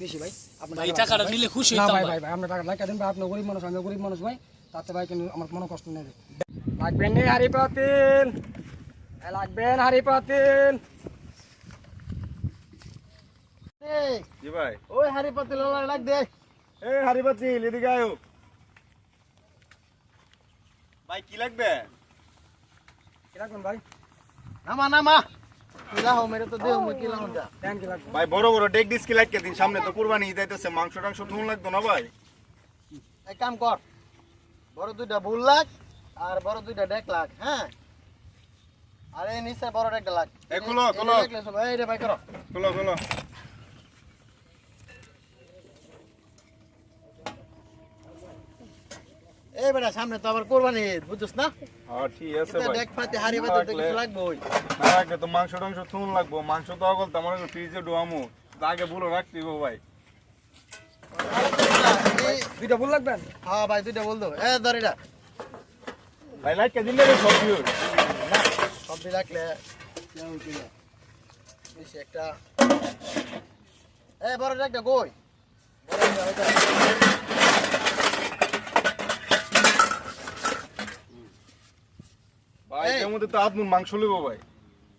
বেশি ভাই আপনি ভাই টাকাটা নিলে খুশি না হইতাম ভাই ভাই ভাই আপনি টাকা লাইকা দেন ভাই আপনি গরিব মানুষ আমি গরিব মানুষ ভাই তাতে ভাই কিন্তু আমার কোনো কষ্ট নেই লাগবেন নি হাড়ি পাতিল লাগবেন হাড়ি পাতিল জি ভাই ওই হাড়ি পাতিল ওলা ডাক দে। এই হাড়ি পাতিল এদিকে আয়ো ভাই কি লাগবে কি লাগবেন ভাই নামা নামা কিলা হো মেরে তো দেহ মে কিলা হটা। দেন কি লাগবে ভাই বড় বড় ডেক ডিস্কি লাগকে দিন সামনে তো কুরবানি ঈদ আইতেছে মাংস টাংস ধুন লাগতো না ভাই এক কাম কর, বড় দুইটা বুল লাগ আর বড় দুইটা ডেক লাগ। হ্যাঁ আর এই নিচে বড় ডেকটা লাগ। এই খুলো, খুলো। এই রে ভাই করো। খোলো খোলো এই বেটা সামনে তো আবার কুরবানি ঈদ, বুঝছস না? হ্যাঁ ঠিক আছে এটা ভাই ডেক পাতি হাড়ি পাতিল তো কিছু লাগবে ওই। না রাখলে তো মাংস টাংস থুন লাগবো মাংস তো আগল তো আমার ফ্রিজে ডোয়ামু আগে বলো রাখতে গো ভাই দুইটা ভুল লাগবেন হ্যাঁ ভাই দুইটা বল দাও। এ ধর এটা ভাই লাগকে দিন রে সব দিও সবজি রাখলে বেশি একটা এ বড় ডেকটা কই? বড় ডেকটা ভাই এর মধ্যে তো আদমুন মাংস লইবো ভাই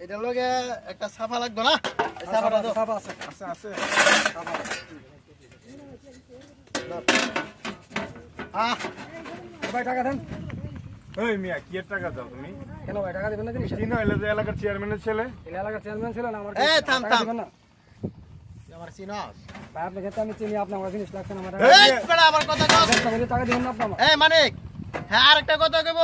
এটার লগে একটা সাফা লাগবে না? এই সাফাটা দাও। সাফা আছে আছে আছে আহ ভাই টাকা দেন ওই মিয়া কি এর টাকা দাও তুমি কেন ভাই টাকা দিবেন না জিনিস চিনো এলে যে এলাকার চেয়ারম্যানের ছেলে এই এলাকার চেয়ারম্যান ছিল না আমার এই থাম, টাকা থাম। দিবেন না তুই আমার চিনস? ভাই আপনাকে তো আমি চিনি আপনি আমার জিনিস লাগছে না আমার এই বেটা আমার কথা কও। টাকা দিবেন না আপনি আমার এই মানিক, হ্যাঁ আরেকটা কথা কইব,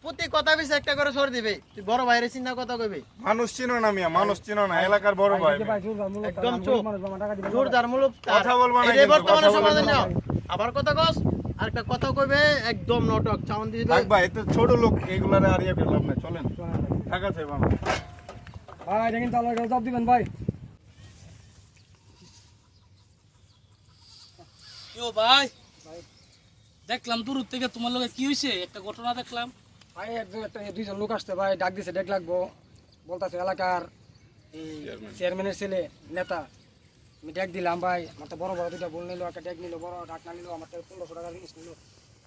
প্রতি কথা পিছে একটা করে সর দিবে। তুই বড় ভাইরে চিন্তা কথা কইবি। মানুষ চিনো না মিয়া মানুষ চিনো না এলাকার বড় ভাই ভাই জোর ভাই মূলত একদম আমি চুপ। গরিব মানুষ, আমার টাকা দিবেন না। জোরদার মূলক কথা বলবা না এই কিন্তু, বর্তমানে কথা বলবা সমাজে না। নাও। আবার কথা কস, আরেকটা কথা কইবে একদম নটক চাউন দিবে। থাক ভাই এত ছোট লোক এইগুলারে আর ইয়ে করলাম না চলেন টাকা চাই বাবা ভাই দেখেন তাহলে জব দিবেন ভাই কেউ ভাই দেখলাম দূর থেকে তোমার লগে কি হয়েছে একটা ঘটনা দেখলাম ভাই একজন একটা দুইজন লোক আসছে ভাই ডাক দিছে ডেক লাগবো বলতাছে এলাকার এই চেয়ারম্যানের ছেলে নেতা আমি ডেক দিলাম ভাই আমার তো বড় বড় দুইটা বল নিল একটা ডেক নিল বড় ডাক না নিল আমার তো 1500 টাকার জিনিস নিল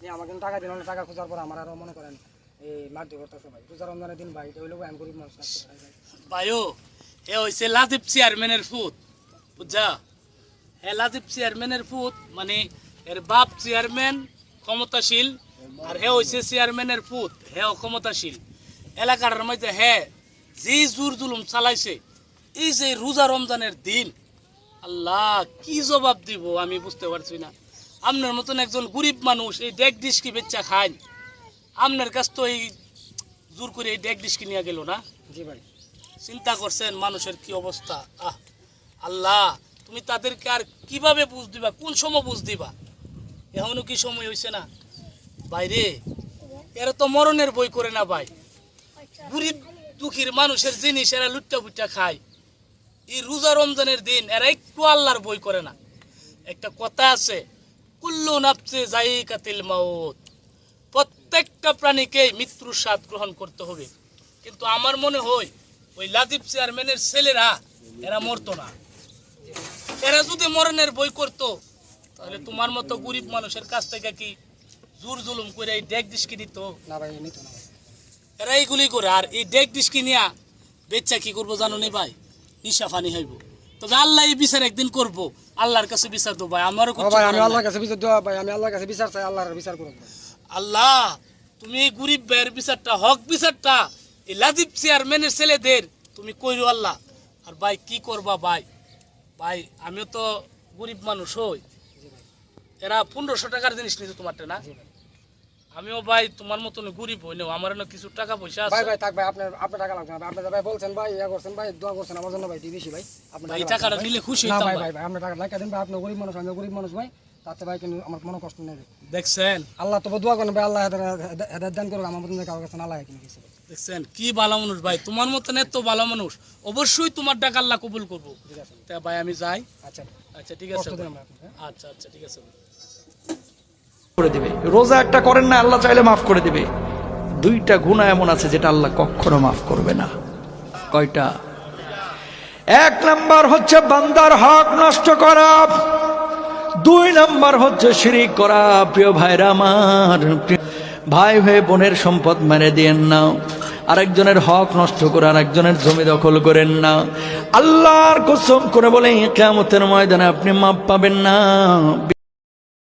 নিয়ে আমাকে টাকা দিল না টাকা খোঁজার পর আমার আরো মনে করেন এই মারধর করতেছে ভাই রোজা রমজানের দিন ভাই এটা হইলো ভাই আমি গরিব মানুষ ভাইও হে হইছে লাজিব চেয়ারম্যানের ফুত বুঝছা হে লাজিব চেয়ারম্যানের ফুত মানে এর বাপ চেয়ারম্যান ক্ষমতাশীল আর হে হইছে চেয়ারম্যানের ফুত হে ক্ষমতাশীল এলাকার মধ্যে হে যে জোর জুলুম চালাইছে এই যে রোজা রমজানের দিন আল্লাহ কি জবাব দিব আমি বুঝতে পারছি না আপনার মতন একজন গরিব মানুষ এই ডেক ডিস্কি বেচা খায় আপনার কাছ তো এই জোর করে এই ডেক ডিস্কি নিয়ে গেল না জি ভাই চিন্তা করছেন মানুষের কি অবস্থা আহ আল্লাহ তুমি তাদেরকে আর কিভাবে বুঝ দিবা কোন সময় বুঝ দিবা এখনো কি সময় হয়েছে না বাইরে এরা তো মরণের বই করে না ভাই গরিব দুঃখীর মানুষের জিনিস এরা লুট্টা ফুট্টা খায় এই রোজা রমজানের দিন এরা একটু আল্লাহর বই করে না একটা কথা আছে কুল্লু নাফসে যায়িকাতুল মাউত প্রত্যেকটা প্রাণীকেই মৃত্যুর স্বাদ গ্রহণ করতে হবে কিন্তু আমার মনে হয় ওই লাজিব চেয়ারম্যানের ছেলেরা এরা মরতো না এরা যদি মরণের বই করতো তাহলে তোমার মতো গরিব মানুষের কাছ থেকে কি জোর জুলুম করে এই ডেক ডিস্কি দিত না ভাই নিত না ভাই এরা এইগুলি করে আর এই ডেক ডিস্কি নিয়ে বেচ্চা কি করবো জানো নি ভাই নিশা ফানি হইব তবে আল্লাহ এই বিচার একদিন করব আল্লাহর কাছে বিচার দেবো ভাই আমারও ও ভাই আমি আল্লাহর কাছে বিচার দেওয়া ভাই আমি আল্লাহর কাছে বিচার চাই আল্লাহর বিচার করব আল্লাহ তুমি এই গরিব ভাইয়ের বিচারটা হক বিচারটা এই লাজিব চেয়ারম্যানের ছেলেদের তুমি কইরো আল্লাহ আর ভাই কি করবা ভাই ভাই আমিও তো গরিব মানুষ হই এরা 1500 টাকার জিনিস নিতে তোমারটা না আমিও ভাই তোমার মতন গরিব হই না আমার না কিছু টাকা পয়সা ভাই আছে ভাই থাক ভাই আপনার টাকা লাগবে না আপনি ভাই বলছেন ভাই ইয়া করছেন ভাই দোয়া করছেন আমার জন্য ভাই বেশি ভাই আপনি ভাই টাকাটা নিলে খুশি না হইতাম ভাই ভাই ভাই আপনি টাকা লাইকা দেন ভাই আপনি গরিব মানুষ আমি গরিব মানুষ ভাই তাতে ভাই কিন্তু আমার কোনো কষ্ট নেই দেখছেন আল্লাহ তো দোয়া করেন ভাই আল্লাহ হেদায়েত দান করুক আমার মতন কারো কাছে না লাগে কিন্তু কিছু দেখছেন কি ভালো মানুষ ভাই তোমার মতন এত ভালো মানুষ অবশ্যই তোমার টাকা আল্লাহ কবুল করবো ঠিক আছে তা ভাই আমি যাই আচ্ছা আচ্ছা ঠিক আছে কষ্ট দেন ভাই। আমরা আপনাকে, হ্যাঁ? আচ্ছা আচ্ছা ঠিক আছে ভাই। করে দিবে রোজা একটা করেন না আল্লাহ চাইলে মাফ করে দিবে দুইটা গুনাহ এমন আছে যেটা আল্লাহ কখনো মাফ করবে না কয়টা এক নাম্বার হচ্ছে বান্দার হক নষ্ট করা 2 নাম্বার হচ্ছে শিরিক করা। প্রিয় ভাইরা আমার, ভাই হয়ে বোনের সম্পদ মেরে দিয়েন না, আরেকজনের হক নষ্ট করে আরেকজনের জমি দখল করেন না। আল্লাহর কসম করে বলে কিয়ামতের ময়দানে আপনি মাপ পাবেন না।